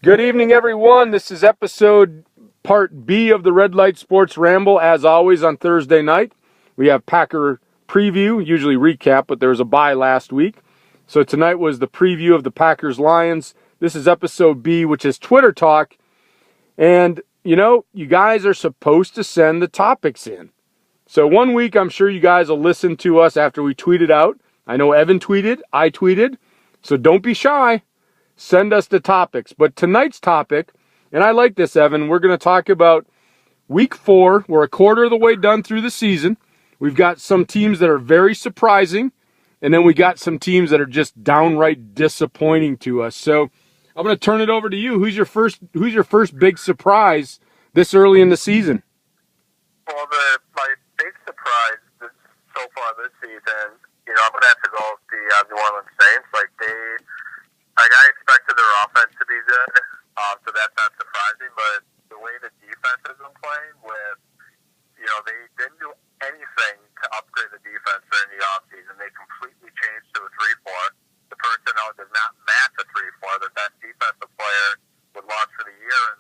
Good evening, everyone. This is episode part B of the Light Sports Ramble. As always, on Thursday night, we have Packer preview, usually recap, but there was a bye last week. So tonight was the preview of the Packers-Lions. This is episode B, which is Twitter talk. And, you guys are supposed to send the topics in. So one week, I'm sure you guys will listen to us after we tweet it out. I know Evan tweeted, I tweeted, so don't be shy. Send us the topics. But tonight's topic, and I like this, Evan, we're going to talk about week 4. We're a quarter of the way done through the season. We've got some teams that are very surprising, and then we got some teams that are just downright disappointing to us. So I'm going to turn it over to you. Who's your first big surprise this early in the season? Well, my big surprise so far this season, I'm going to have to go with the New Orleans Saints. I expected their offense to be good, so that's not surprising. But the way the defense has been playing, they didn't do anything to upgrade the defense during the offseason. They completely changed to a 3-4. The personnel did not match a 3-4. Their best defensive player was lost for the year in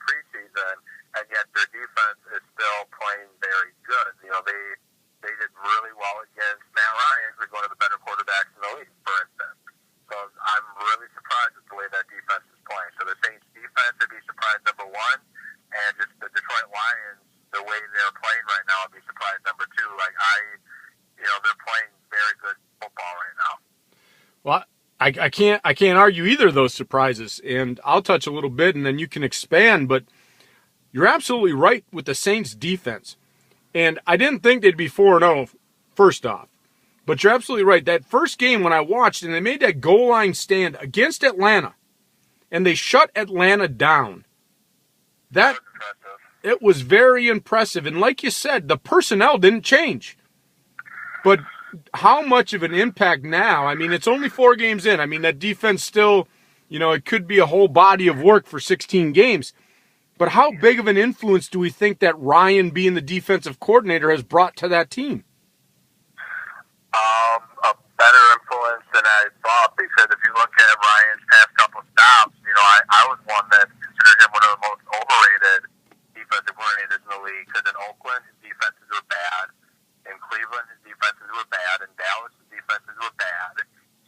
preseason, and yet their defense is still playing very good. They did really well against Matt Ryan, who's one of the better quarterbacks in the league, for instance. So I'm really surprised at the way that defense is playing. So the Saints defense would be surprise number 1, and just the Detroit Lions, the way they're playing right now, would be surprise number 2. They're playing very good football right now. Well, I can't argue either of those surprises, and I'll touch a little bit, and then you can expand. But you're absolutely right with the Saints defense, and I didn't think they'd be 4-0. First off. But you're absolutely right. That first game when I watched, and they made that goal line stand against Atlanta, and they shut Atlanta down. It was very impressive. And like you said, the personnel didn't change. But how much of an impact now? I mean, it's only 4 games in. I mean, that defense still, it could be a whole body of work for 16 games. But how big of an influence do we think that Ryan being the defensive coordinator has brought to that team? A better influence than I thought, because if you look at Ryan's past couple stops, I was one that considered him one of the most overrated defensive coordinators in the league, because in Oakland, his defenses were bad. In Cleveland, his defenses were bad. In Dallas, his defenses were bad.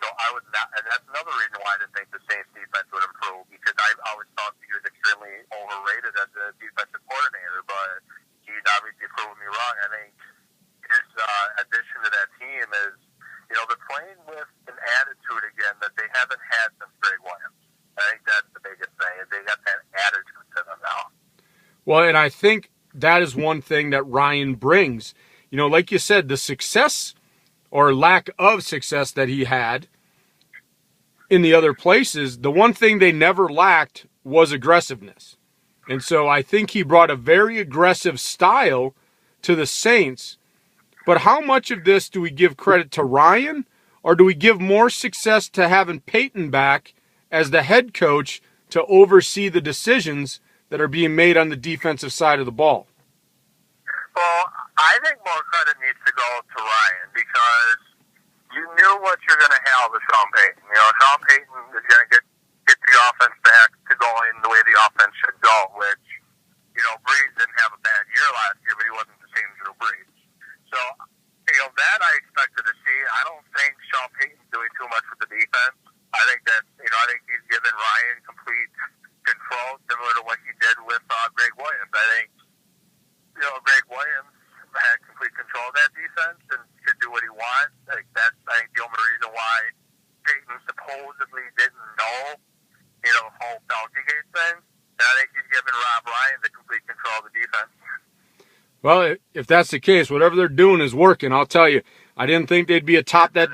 So I was not, and that's another reason why I didn't think the Saints defense would improve, because I always thought he was extremely overrated as a defensive coordinator, but he's obviously proven me wrong. I think his addition to that team is, they're playing with an attitude again that they haven't had since Greg Williams. I think that's the biggest thing, is they got that attitude to them now. Well, and I think that is one thing that Ryan brings. Like you said, the success or lack of success that he had in the other places, the one thing they never lacked was aggressiveness. And so I think he brought a very aggressive style to the Saints. But how much of this do we give credit to Ryan, or do we give more success to having Peyton back as the head coach to oversee the decisions that are being made on the defensive side of the ball? Well, I think more credit needs to go to Ryan, because you knew what you're going to have with Sean Payton. Sean Payton is going to get the offense back to going the way the offense should go, which, Breeze didn't have a bad year last year, but he wasn't the same Drew Brees. So, that I expected to see. I don't think Sean Payton's doing too much with the defense. I think he's given Ryan complete control, similar to what he did with Greg Williams. I think, Greg Williams had complete control of that defense and could do what he wants. That's the only reason why Payton supposedly didn't know, the whole Falcegate thing. And I think he's given Rob Ryan the complete control of the defense. Well, if that's the case, whatever they're doing is working. I'll tell you, I didn't think they'd be atop that.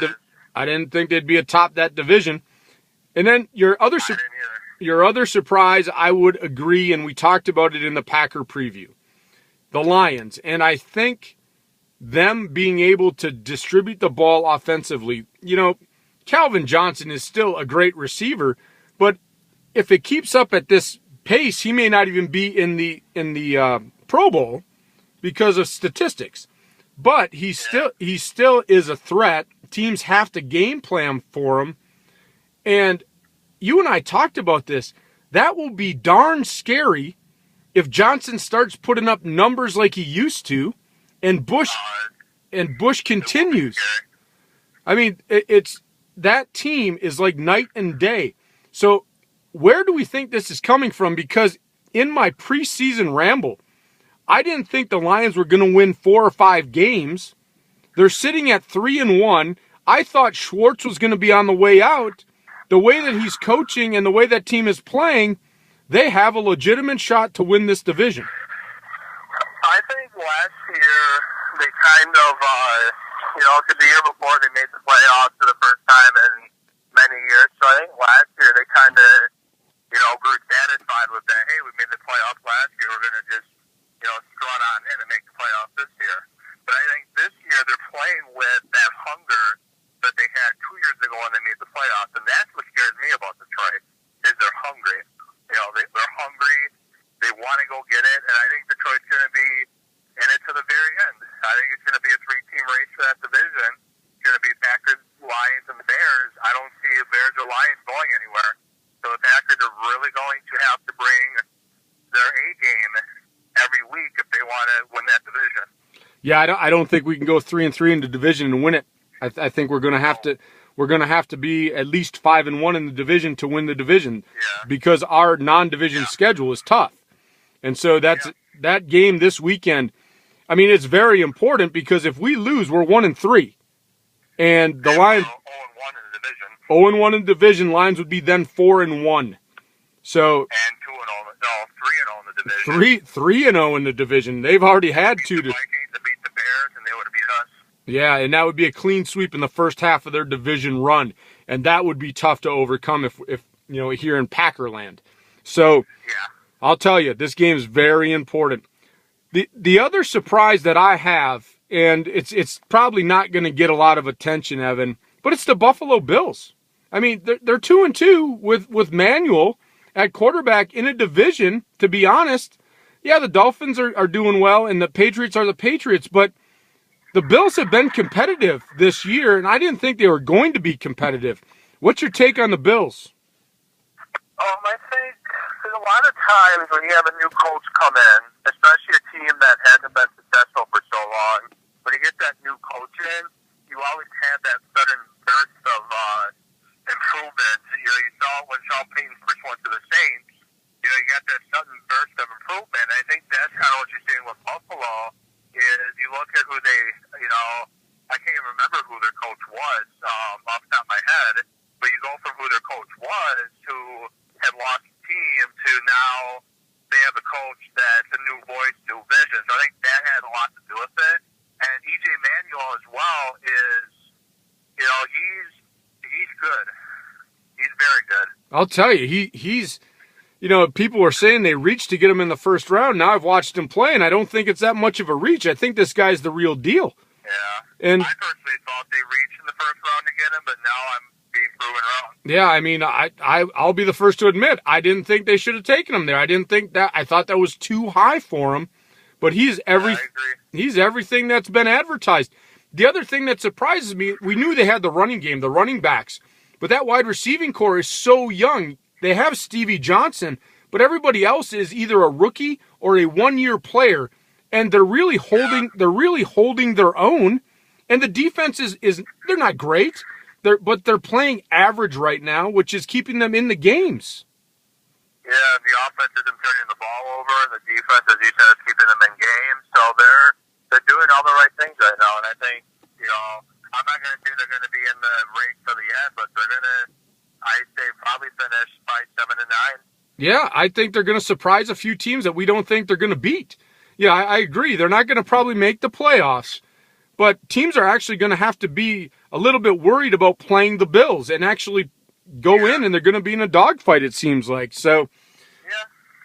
I didn't think they'd be atop that division. And then your other surprise, I would agree, and we talked about it in the Packer preview, the Lions. And I think them being able to distribute the ball offensively. Calvin Johnson is still a great receiver, but if it keeps up at this pace, he may not even be in the Pro Bowl because of statistics. But he still is a threat. Teams have to game plan for him. And you and I talked about this. that will be darn scary if Johnson starts putting up numbers like he used to, and Bush continues. I mean, it's that team is like night and day. So where do we think this is coming from? Because in my preseason ramble, I didn't think the Lions were going to win 4 or 5 games. They're sitting at 3-1. I thought Schwartz was going to be on the way out. The way that he's coaching and the way that team is playing, they have a legitimate shot to win this division. I think last year they kind of, to the year before they made the playoffs for the first time in many years. So I think last year they kind of, grew satisfied with that. Hey, we made the playoffs last year. We're going to just, strut on in and make the playoffs this year. But I think this year they're playing with that hunger that they had 2 years ago when they made the playoffs. And that's what scares me about Detroit, is they're hungry. They're hungry. They want to go get it. And I think Detroit's going to be in it to the very end. I think it's going to be a 3-team race for that division. It's going to be Packers, Lions, and the Bears. I don't see the Bears or Lions going anywhere. So the Packers are really going to have to bring their A game every week if they want to win that division. Yeah, I don't think we can go 3-3 in the division and win it. I think we're going to have to. We're going to have to be at least 5-1 in the division to win the division, because our non-division schedule is tough. And so that game this weekend. I mean, it's very important, because if we lose, we're 1-3, and the Lions 0-1 in the division. Lions would be then 4-1. So and 2-0, 3-0 in the division. 3-0 in the division. They've already had to beat the Bears, and they would have beat us. Yeah, and that would be a clean sweep in the first half of their division run, and that would be tough to overcome if here in Packerland. So I'll tell you, this game is very important. The other surprise that I have, and it's probably not going to get a lot of attention, Evan, but it's the Buffalo Bills. I mean, they're 2-2 with Manuel at quarterback in a division. To be honest, yeah, the Dolphins are doing well, and the Patriots are the Patriots, but the Bills have been competitive this year, and I didn't think they were going to be competitive. What's your take on the Bills? I think there's a lot of times when you have a new coach come in, especially a team that hasn't been successful for so long, when you get that new coach in, you always have that sudden burst of improvement. You saw it when Sean Payton first went to the Saints. You got that sudden burst of improvement. I think that's kind of what you're seeing with Buffalo. Is you look at who they, I can't even remember who their coach was off the top of my head, but you go from who their coach was, who had lost the team, to now they have a coach that's a new voice, new vision. So I think that had a lot to do with it. And E.J. Manuel as well is, he's good. He's very good. I'll tell you, he's. People were saying they reached to get him in the first round. Now I've watched him play, and I don't think it's that much of a reach. I think this guy's the real deal. Yeah. And I personally thought they reached in the first round to get him, but now I'm being proven wrong. Yeah, I mean, I'll be the first to admit, I didn't think they should have taken him there. I thought that was too high for him. But he's everything that's been advertised. The other thing that surprises me, we knew they had the running game, the running backs, but that wide receiving core is so young. They have Stevie Johnson, but everybody else is either a rookie or a one-year player, and they're really holding their own. And the defense is they're not great, but they're playing average right now, which is keeping them in the games. Yeah, the offense isn't turning the ball over, and the defense, as you said, is keeping them in games. So they're doing all the right things right now, and I think I'm not going to say they're going to be in the race to the end, but they're going to, I'd say, probably finish by 7-9. Yeah, I think they're going to surprise a few teams that we don't think they're going to beat. Yeah, I agree. They're not going to probably make the playoffs, but teams are actually going to have to be a little bit worried about playing the Bills and actually go in, and they're going to be in a dogfight, it seems like. So,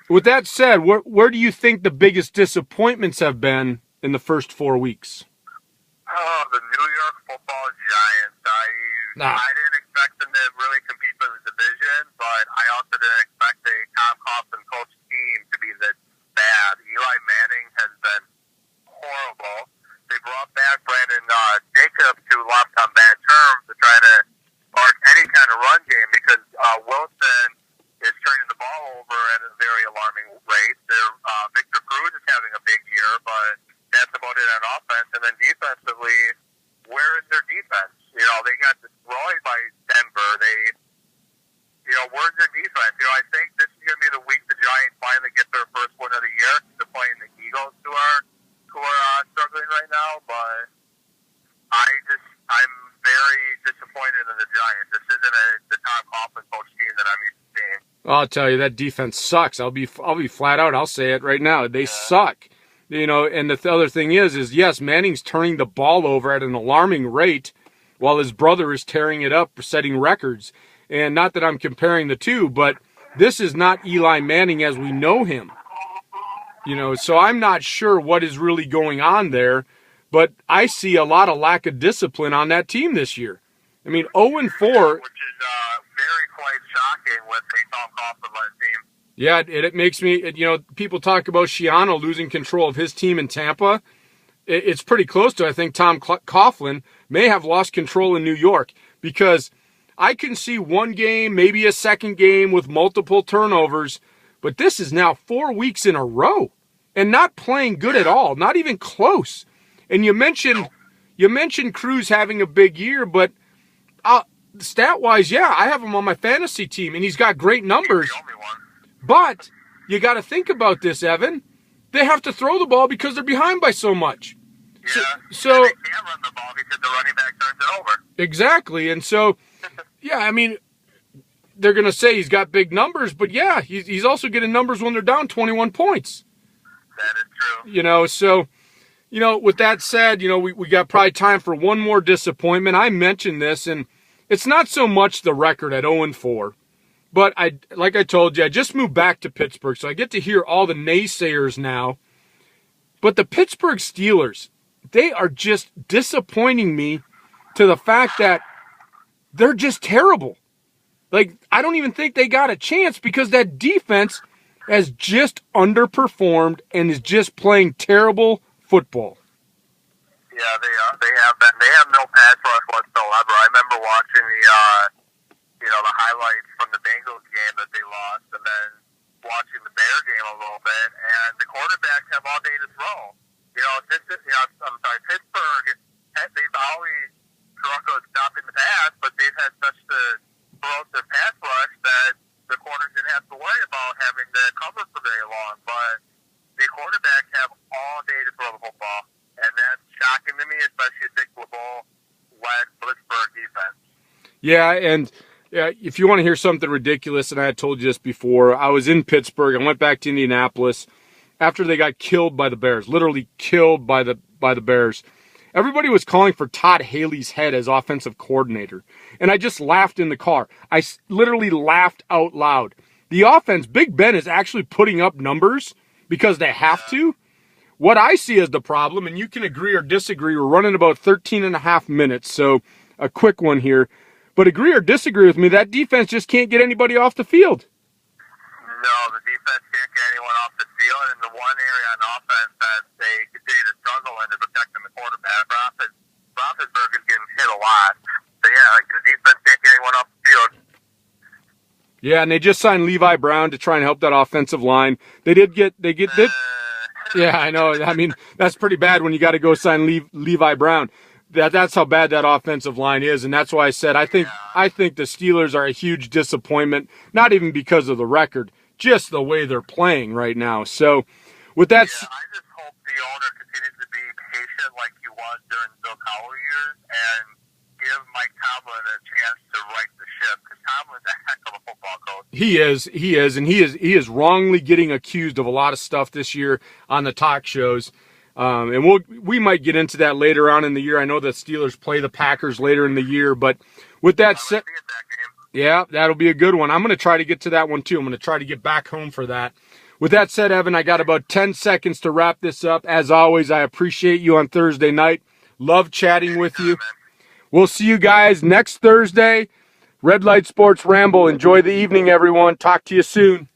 with that said, where do you think the biggest disappointments have been in the first 4 weeks? Oh, the New York Football Giants. I didn't expect them to really compete for the division, but I also didn't expect a Tom Coughlin coach team to be this bad. Eli Manning has been horrible. They brought back Brandon Jacobs, who left on bad terms, to try to spark any kind of run game, because Wilson is turning the ball over I'll tell you, that defense sucks. I'll be flat out. I'll say it right now. They suck. You know, and the other thing is yes, Manning's turning the ball over at an alarming rate while his brother is tearing it up, setting records. And not that I'm comparing the two, but this is not Eli Manning as we know him. You know, so I'm not sure what is really going on there, but I see a lot of lack of discipline on that team this year. I mean, 0-4. Which is very quite shocking with a Tom Coughlin-led team. Yeah, it makes me, you know, people talk about Schiano losing control of his team in Tampa. It's pretty close to, I think, Tom Coughlin may have lost control in New York, because I can see one game, maybe a second game with multiple turnovers, but this is now 4 weeks in a row and not playing good at all, not even close. And you mentioned Cruz having a big year, but stat-wise, yeah, I have him on my fantasy team, and he's got great numbers. He's the only one. But you got to think about this, Evan. They have to throw the ball because they're behind by so much. Yeah. So and they can't run the ball because the running back turns it over. Exactly. And so, yeah, I mean, they're going to say he's got big numbers, but yeah, he's also getting numbers when they're down 21 points. That is true. You know, so, you know, with that said, you know, we got probably time for one more disappointment. I mentioned this, and it's not so much the record at 0-4. But like I told you, I just moved back to Pittsburgh, so I get to hear all the naysayers now. But the Pittsburgh Steelers, they are just disappointing me to the fact that they're just terrible. Like, I don't even think they got a chance because that defense has just underperformed and is just playing terrible football. Yeah, they are. They have that. They have no pass rush whatsoever. I remember watching the highlights from the Bengals game that they lost, and then watching the Bear game a little bit. And the quarterbacks have all day to throw. You know, Pittsburgh. They've always struggled stopping the pass, but they've had such the explosive pass rush that the corners didn't have to worry about having to cover for very long. But the quarterbacks have all day to throw the football, and that's shocking to me, especially a Dick LeBeau-led Pittsburgh defense. Yeah, and if you want to hear something ridiculous, and I had told you this before, I was in Pittsburgh. I went back to Indianapolis after they got killed by the Bears, literally killed by the Bears. Everybody was calling for Todd Haley's head as offensive coordinator, and I just laughed in the car. I literally laughed out loud. The offense, Big Ben is actually putting up numbers because they have to. What I see as the problem, and you can agree or disagree, we're running about 13 and a half minutes, so a quick one here. But agree or disagree with me, that defense just can't get anybody off the field. No, the defense can't get anyone off the field, and the one area on offense that they continue to struggle in is protecting the quarterback. Roethlisberger is getting hit a lot. But yeah, like the defense can't get anyone off the field. Yeah, and they just signed Levi Brown to try and help that offensive line. Yeah, I know. I mean, that's pretty bad when you got to go sign Levi Brown. That's how bad that offensive line is, and that's why I said I think the Steelers are a huge disappointment, not even because of the record, just the way they're playing right now. So, with that, I just hope the owner continues to be patient like he was during the Bill Cowher years, and give Mike Tomlin a chance to right the ship, because Tomlin's a heck of a football coach. He is wrongly getting accused of a lot of stuff this year on the talk shows. And we might get into that later on in the year. I know the Steelers play the Packers later in the year, but with that said, yeah, that'll be a good one. I'm going to try to get to that one too. I'm going to try to get back home for that. With that said, Evan, I got about 10 seconds to wrap this up. As always, I appreciate you on Thursday night. Love chatting with you. We'll see you guys next Thursday. Red Light Sports Ramble. Enjoy the evening, everyone. Talk to you soon.